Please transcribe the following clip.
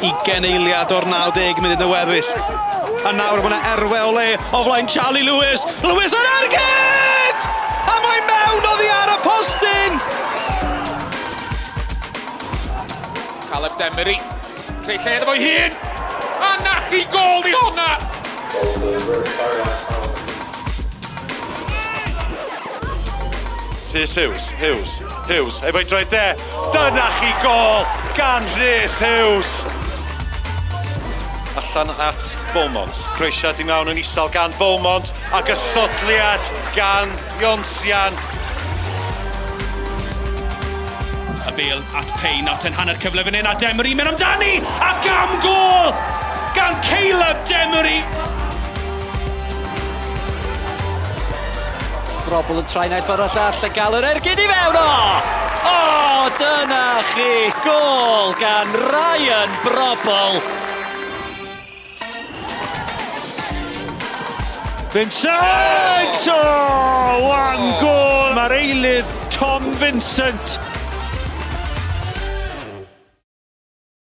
20 eiliad o'r 90 munud y weddill. A nawr mae yna erwe o le o flaen Charlie Lewis. Lewis yn ergyd! A mae'n mewn oddi ar y postyn! Caleb Demery, creu lle iddo fo'i hun. A nachi gôl i honna! Rhys Hughes, efo'i droed de. Dyna chi gôl gan Rhys Hughes. Allan at Beaumont, croesiad i mewn yn isel gan Beaumont a gysodliad gan Yonsian. Y bêl at Payne, at yn hanner cyfle fan hyn, a Demery mynd amdani, ac am gôl gan Caleb Demery. Brobbel yn trai wneud ffordd all a gael yr ergyd i fewn o! O, dyna chi, gôl gan Ryan Brobbel. Vincent! Oh, wan gôl! Mae'r eilydd Tom Vincent